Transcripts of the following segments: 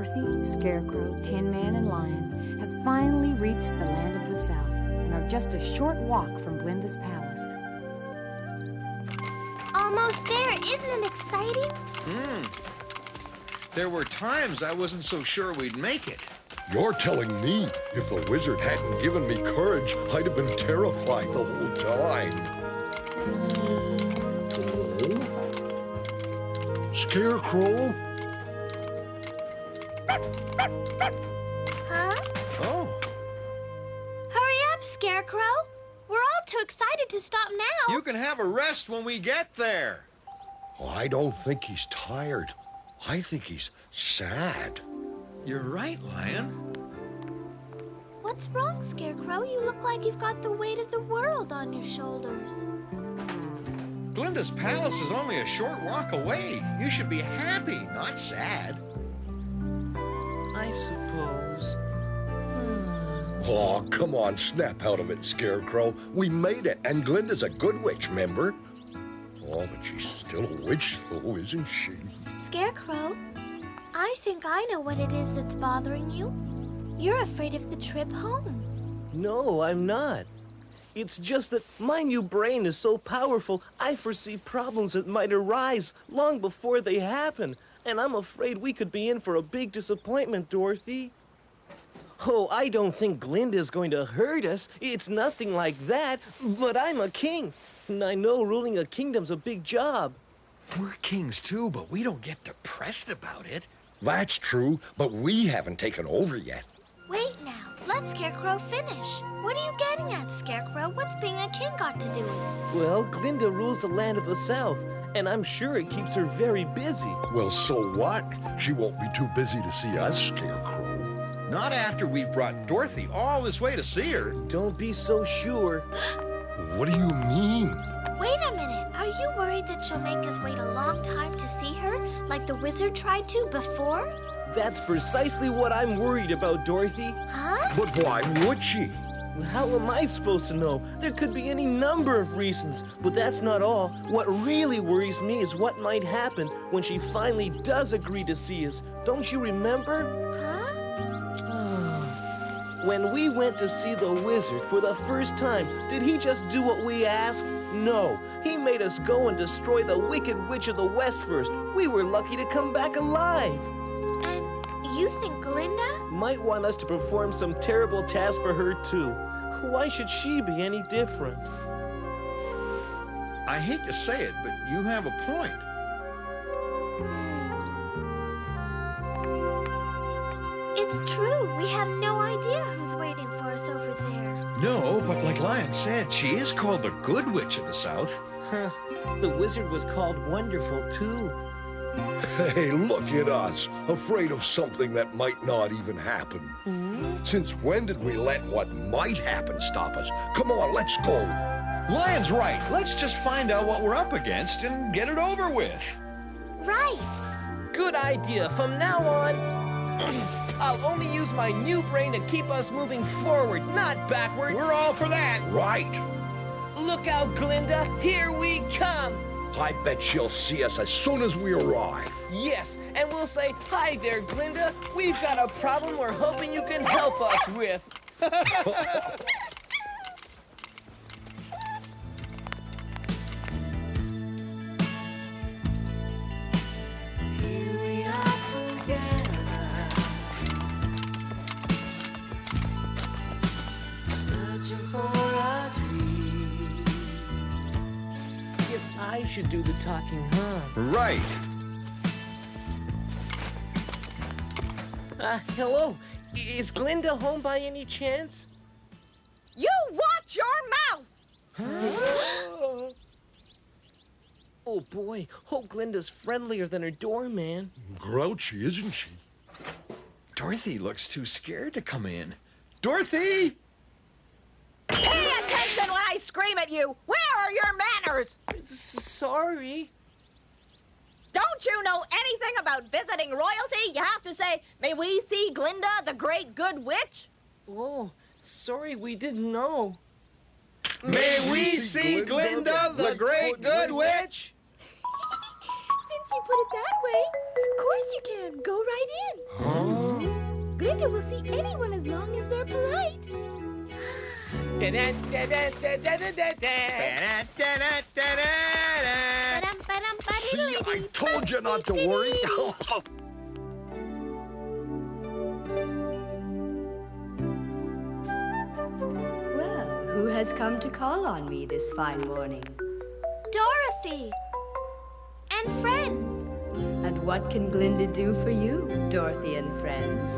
Dorothy, Scarecrow, Tin Man, and Lion have finally reached the land of the South and are just a short walk from Glinda's palace. Almost there, isn't it exciting? There were times I wasn't so sure we'd make it. You're telling me if the wizard hadn't given me courage, I'd have been terrified the whole time. Oh? Scarecrow? Huh? Oh. Hurry up, Scarecrow. We're all too excited to stop now. You can have a rest when we get there. I don't think he's tired. I think he's sad. You're right, Lion. What's wrong, Scarecrow? You look like you've got the weight of the world on your shoulders. Glinda's palace is only a short walk away. You should be happy, not sad. I suppose. Oh, come on, snap out of it, Scarecrow. We made it, and Glinda's a good witch, remember? Oh, but she's still a witch, though, isn't she? Scarecrow, I think I know what it is that's bothering you. You're afraid of the trip home. No, I'm not. It's just that my new brain is so powerful, I foresee problems that might arise long before they happen. And I'm afraid we could be in for a big disappointment, Dorothy. Oh, I don't think Glinda's going to hurt us. It's nothing like that. But I'm a king, and I know ruling a kingdom's a big job. We're kings too, but we don't get depressed about it. That's true, but we haven't taken over yet. Wait now. Let Scarecrow finish. What are you getting at, Scarecrow? What's being a king got to do with it? Well, Glinda rules the land of the South, and I'm sure it keeps her very busy. Well, so what? She won't be too busy to see us, Scarecrow. Not after we've brought Dorothy all this way to see her. Don't be so sure. What do you mean? Wait a minute. Are you worried that she'll make us wait a long time to see her, like the wizard tried to before? That's precisely what I'm worried about, Dorothy. Huh? But why would she? How am I supposed to know? There could be any number of reasons, but that's not all. What really worries me is what might happen when she finally does agree to see us. Don't you remember? Huh? When we went to see the wizard for the first time, did he just do what we asked? No. He made us go and destroy the Wicked Witch of the West first. We were lucky to come back alive. And you think Glinda? Might want us to perform some terrible task for her, too. Why should she be any different? I hate to say it, but you have a point. It's true. We have no idea who's waiting for us over there. No, but like Lion said, she is called the Good Witch of the South. Huh. The wizard was called Wonderful, too. Hey, look at us, afraid of something that might not even happen. Since when did we let what might happen stop us? Come on, let's go. Lion's right. Let's just find out what we're up against and get it over with. Right. Good idea. From now on, I'll only use my new brain to keep us moving forward, not backward. We're all for that. Right. Look out, Glinda. Here we come. I bet she'll see us as soon as we arrive. Yes, and we'll say, "Hi there, Glinda. We've got a problem we're hoping you can help us with." Here we are together, searching for a dream. Guess I should do the talking, huh? Right. Hello. Is Glinda home by any chance? You watch your mouth! Oh, boy. Hope Glinda's friendlier than her doorman. Grouchy, isn't she? Dorothy looks too scared to come in. Dorothy! Pay attention when I scream at you! Where are your manners? Sorry. Don't you know anything about visiting royalty? You have to say, "May we see Glinda, the great good witch?" Oh, sorry, we didn't know. May we see Glinda, the great good witch? Since you put it that way. Of course you can. Go right in. Glinda will see anyone as long as they're polite. See, I told you not to worry. Well, who has come to call on me this fine morning? Dorothy. And friends. And what can Glinda do for you, Dorothy and friends?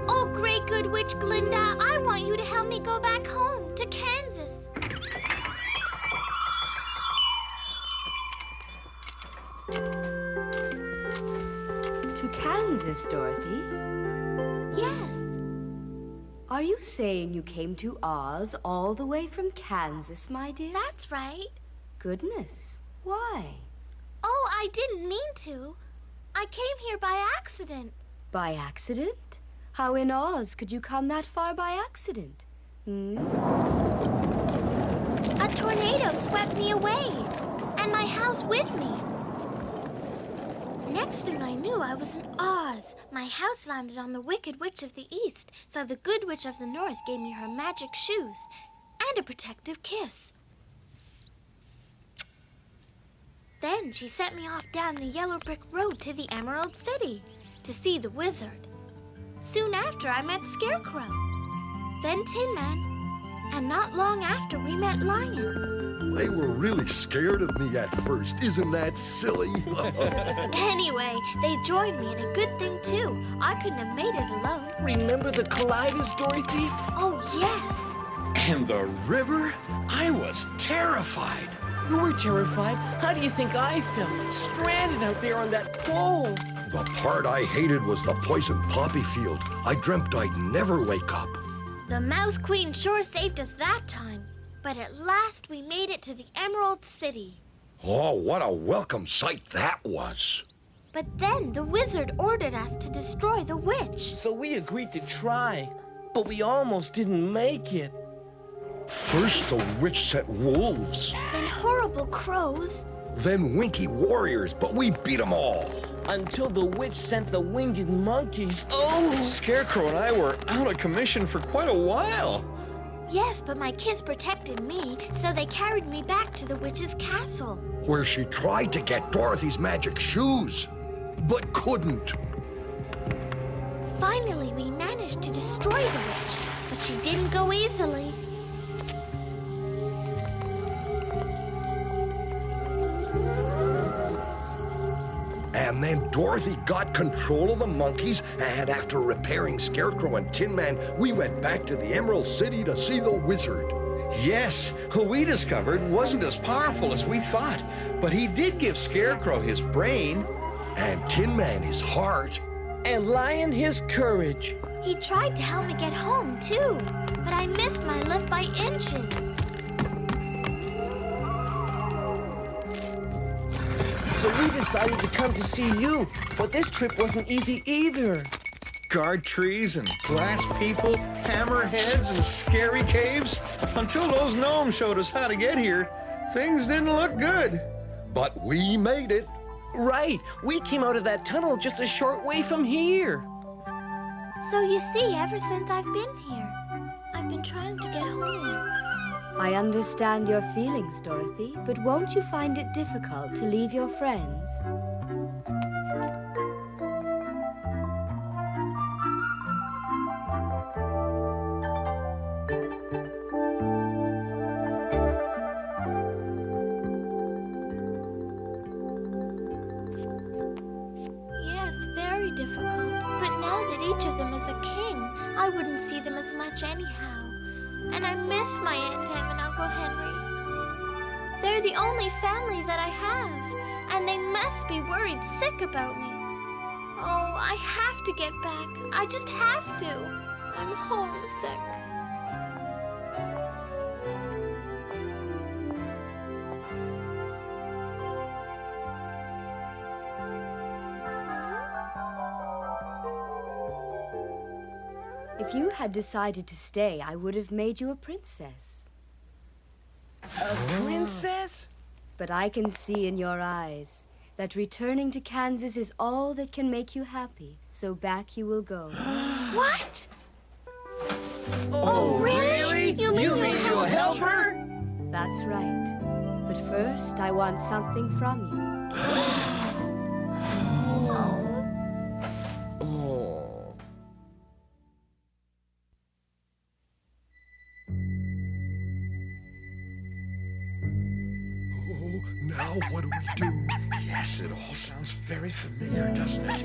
Oh, great good witch Glinda, I want you to help me go back home to Kansas. To Kansas, Dorothy? Yes. Are you saying you came to Oz all the way from Kansas, my dear? That's right. Goodness. Why? Oh, I didn't mean to. I came here by accident. By accident? How in Oz could you come that far by accident? A tornado swept me away, and my house with me. Next thing I knew, I was in Oz. My house landed on the Wicked Witch of the East, so the Good Witch of the North gave me her magic shoes and a protective kiss. Then she sent me off down the yellow brick road to the Emerald City to see the wizard. Soon after, I met Scarecrow, then Tin Man, and not long after, we met Lion. They were really scared of me at first. Isn't that silly? Anyway, they joined me, and a good thing, too. I couldn't have made it alone. Remember the Kaleidos, Dorothy? Oh, yes. And the river? I was terrified. You were terrified. How do you think I felt? Stranded out there on that pole. The part I hated was the poison poppy field. I dreamt I'd never wake up. The Mouse Queen sure saved us that time. But at last we made it to the Emerald City. Oh, what a welcome sight that was. But then the wizard ordered us to destroy the witch. So we agreed to try, but we almost didn't make it. First the witch sent wolves, Then horrible crows. then winky warriors, but we beat them all. Until the witch sent the winged monkeys. Oh! Scarecrow and I were out of commission for quite a while. Yes, but my kiss protected me, so they carried me back to the witch's castle. Where she tried to get Dorothy's magic shoes, but couldn't. Finally, we managed to destroy the witch, but she didn't go easily. And then Dorothy got control of the monkeys, and after repairing Scarecrow and Tin Man, we went back to the Emerald City to see the wizard. Yes, who we discovered wasn't as powerful as we thought, but he did give Scarecrow his brain. And Tin Man his heart. And Lion his courage. He tried to help me get home, too, but I missed my lift by inches. So we decided to come to see you, but this trip wasn't easy either. Guard trees and glass people, hammerheads and scary caves. Until those gnomes showed us how to get here, things didn't look good. But we made it. Right, we came out of that tunnel just a short way from here. So you see, ever since I've been here, I've been trying to get home. I understand your feelings, Dorothy, but won't you find it difficult to leave your friends? Yes, very difficult. But now that each of them is a king, I wouldn't see them as much anyhow. And I miss my Aunt Em and Uncle Henry. They're the only family that I have, and they must be worried sick about me. Oh, I have to get back. I just have to. I'm homesick. If you had decided to stay, I would have made you a princess. A princess? But I can see in your eyes that returning to Kansas is all that can make you happy, so back you will go. What? Oh, really? You mean you'll help her? That's right. But first, I want something from you. Oh. Oh, now what do we do? Yes, it all sounds very familiar, doesn't it?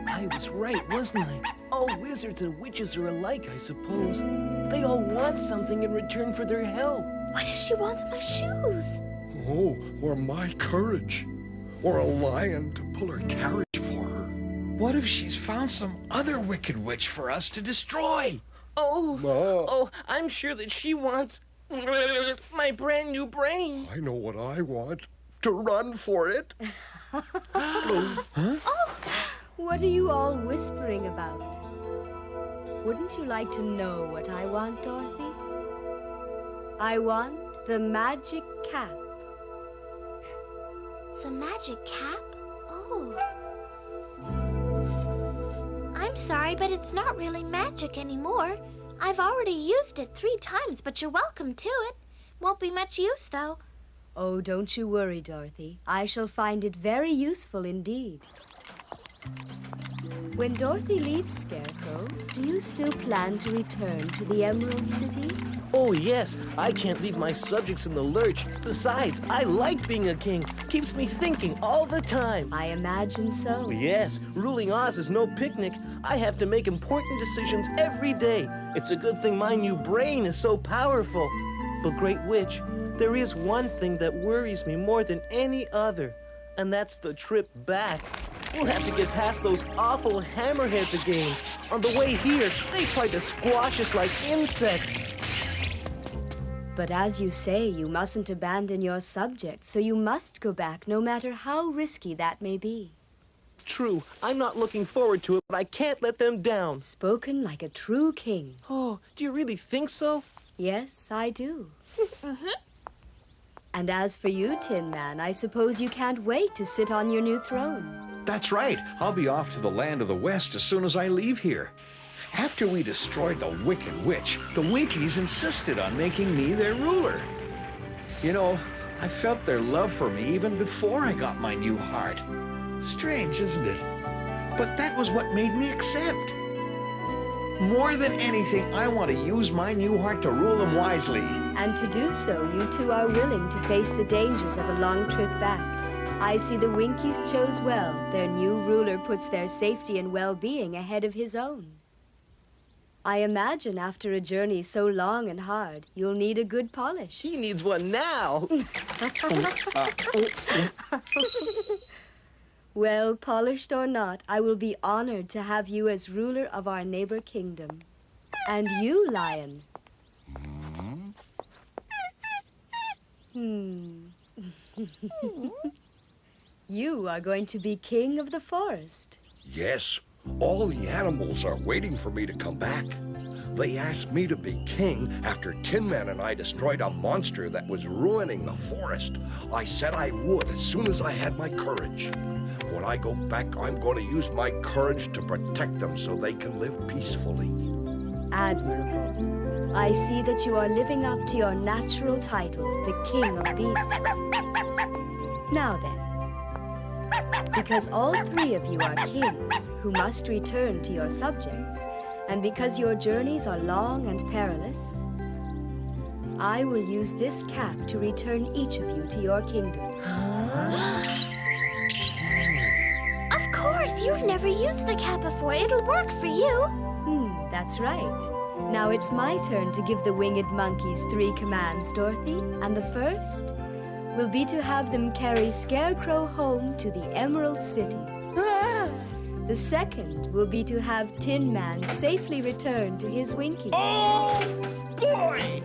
I was right, wasn't I? All wizards and witches are alike, I suppose. They all want something in return for their help. What if she wants my shoes? Oh, or my courage. Or a lion to pull her carriage for her. What if she's found some other wicked witch for us to destroy? Oh, I'm sure that she wants my brand new brain. I know what I want. To run for it. What are you all whispering about? Wouldn't you like to know what I want, Dorothy? I want the magic cap. The magic cap? Oh. I'm sorry, but it's not really magic anymore. I've already used it 3 times, but you're welcome to it. Won't be much use, though. Oh, don't you worry, Dorothy. I shall find it very useful indeed. When Dorothy leaves Scarecrow, do you still plan to return to the Emerald City? Oh, yes. I can't leave my subjects in the lurch. Besides, I like being a king. Keeps me thinking all the time. I imagine so. Yes, ruling Oz is no picnic. I have to make important decisions every day. It's a good thing my new brain is so powerful. But, Great Witch, there is one thing that worries me more than any other, and that's the trip back. We'll have to get past those awful hammerheads again. On the way here, they tried to squash us like insects. But as you say, you mustn't abandon your subjects, so you must go back no matter how risky that may be. True, I'm not looking forward to it, but I can't let them down. Spoken like a true king. Oh, do you really think so? Yes, I do. And as for you, Tin Man, I suppose you can't wait to sit on your new throne. That's right. I'll be off to the land of the West as soon as I leave here. After we destroyed the Wicked Witch, the Winkies insisted on making me their ruler. You know, I felt their love for me even before I got my new heart. Strange, isn't it? But that was what made me accept. More than anything, I want to use my new heart to rule them wisely. And to do so, you two are willing to face the dangers of a long trip back. I see the Winkies chose well. Their new ruler puts their safety and well-being ahead of his own. I imagine after a journey so long and hard, you'll need a good polish. He needs one now. Well, polished or not, I will be honored to have you as ruler of our neighbor kingdom. And you, Lion. You are going to be king of the forest. Yes, all the animals are waiting for me to come back. They asked me to be king after Tin Man and I destroyed a monster that was ruining the forest. I said I would as soon as I had my courage. When I go back, I'm going to use my courage to protect them so they can live peacefully. Admirable. I see that you are living up to your natural title, the King of Beasts. Now then, because all 3 of you are kings who must return to your subjects, and because your journeys are long and perilous, I will use this cap to return each of you to your kingdoms. Of course, you've never used the cap before. It'll work for you. That's right. Now it's my turn to give the winged monkeys 3 commands, Dorothy. And the first will be to have them carry Scarecrow home to the Emerald City. The second will be to have Tin Man safely return to his Winkies. Oh, boy!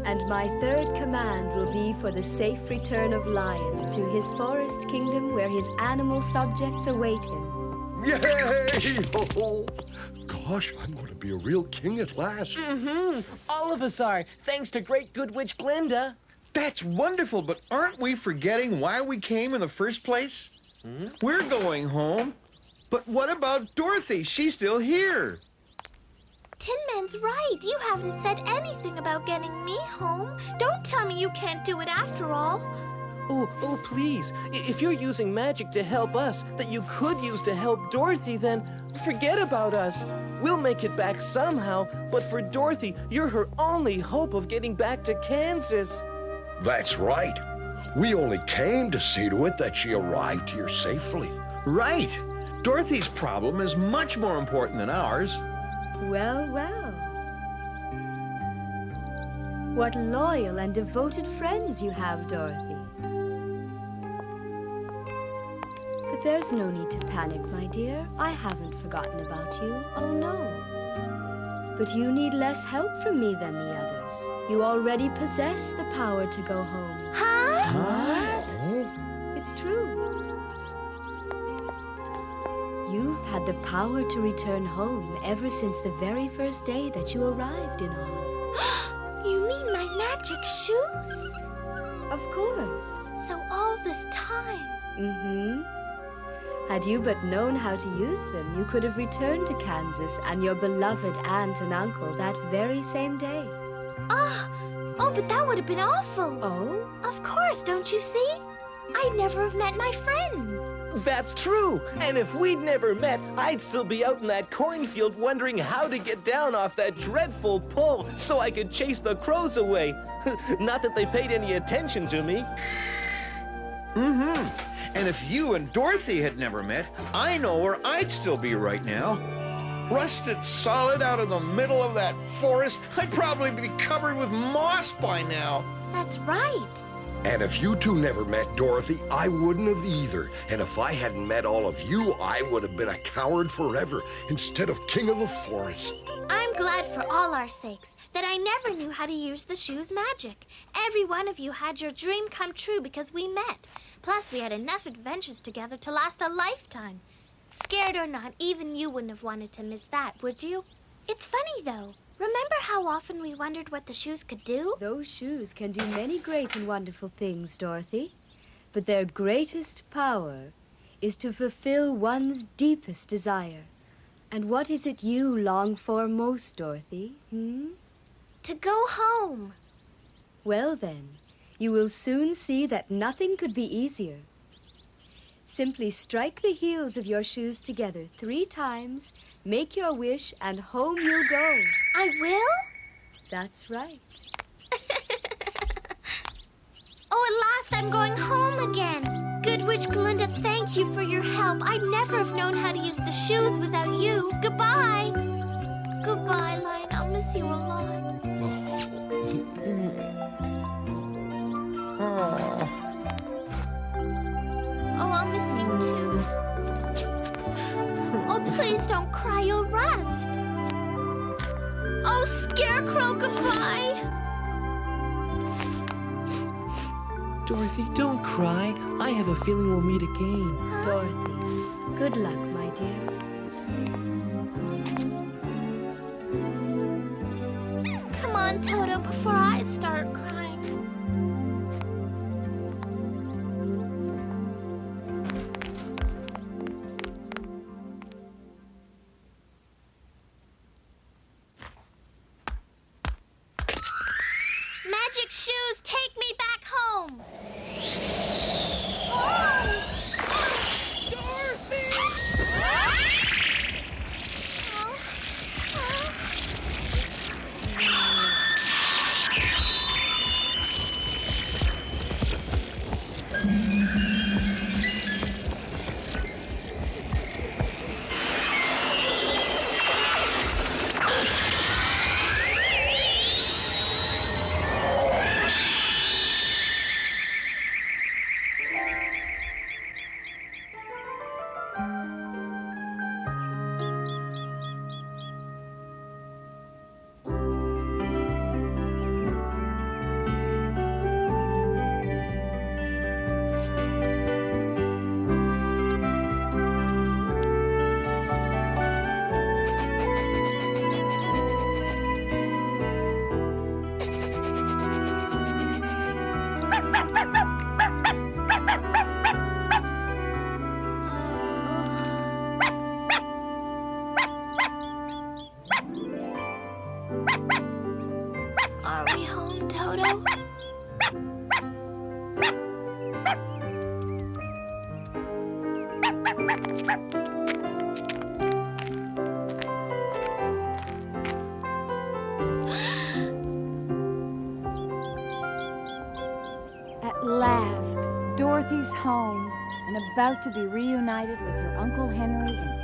And my third command will be for the safe return of Lion to his forest kingdom where his animal subjects await him. Yay! Oh, gosh, I'm going to be a real king at last. All of us are, thanks to great good witch Glinda. That's wonderful, but aren't we forgetting why we came in the first place? We're going home. But what about Dorothy? She's still here. Tin Man's right. You haven't said anything about getting me home. Don't tell me you can't do it after all. Oh, please. If you're using magic to help us that you could use to help Dorothy, then forget about us. We'll make it back somehow, but for Dorothy, you're her only hope of getting back to Kansas. That's right. We only came to see to it that she arrived here safely. Right. Dorothy's problem is much more important than ours. Well, well. What loyal and devoted friends you have, Dorothy. But there's no need to panic, my dear. I haven't forgotten about you. Oh, no. But you need less help from me than the others. You already possess the power to go home. Huh? It's true. You've had the power to return home ever since the very first day that you arrived in Oz. You mean my magic shoes? Of course. So all this time. Mm-hmm. Had you but known how to use them, you could have returned to Kansas and your beloved aunt and uncle that very same day. Oh, but that would have been awful. Oh? Of course, don't you see? I'd never have met my friends. That's true. And if we'd never met, I'd still be out in that cornfield wondering how to get down off that dreadful pole so I could chase the crows away. Not that they paid any attention to me. And if you and Dorothy had never met, I know where I'd still be right now. Rusted solid out in the middle of that forest. I'd probably be covered with moss by now. That's right. And if you two never met Dorothy, I wouldn't have either. And if I hadn't met all of you, I would have been a coward forever instead of king of the forest. I'm glad for all our sakes that I never knew how to use the shoe's magic. Every one of you had your dream come true because we met. Plus, we had enough adventures together to last a lifetime. Scared or not, even you wouldn't have wanted to miss that, would you? It's funny, though. Remember how often we wondered what the shoes could do? Those shoes can do many great and wonderful things, Dorothy. But their greatest power is to fulfill one's deepest desire. And what is it you long for most, Dorothy? To go home. Well, then, you will soon see that nothing could be easier. Simply strike the heels of your shoes together 3 times, make your wish, and home you'll go. I will? That's right. Oh, at last I'm going home again. Good Witch Glinda, thank you for your help. I'd never have known how to use the shoes without you. Goodbye. Goodbye, Lion. I'll miss you a lot. Oh, I'll miss you too. Oh, please don't cry. You'll rust. Oh, Scarecrow, goodbye. Dorothy, don't cry. I have a feeling we'll meet again. Dorothy, good luck, my dear. Come on, Toto, before I start crying. Magic shoes, take me back home. home and about to be reunited with her Uncle Henry and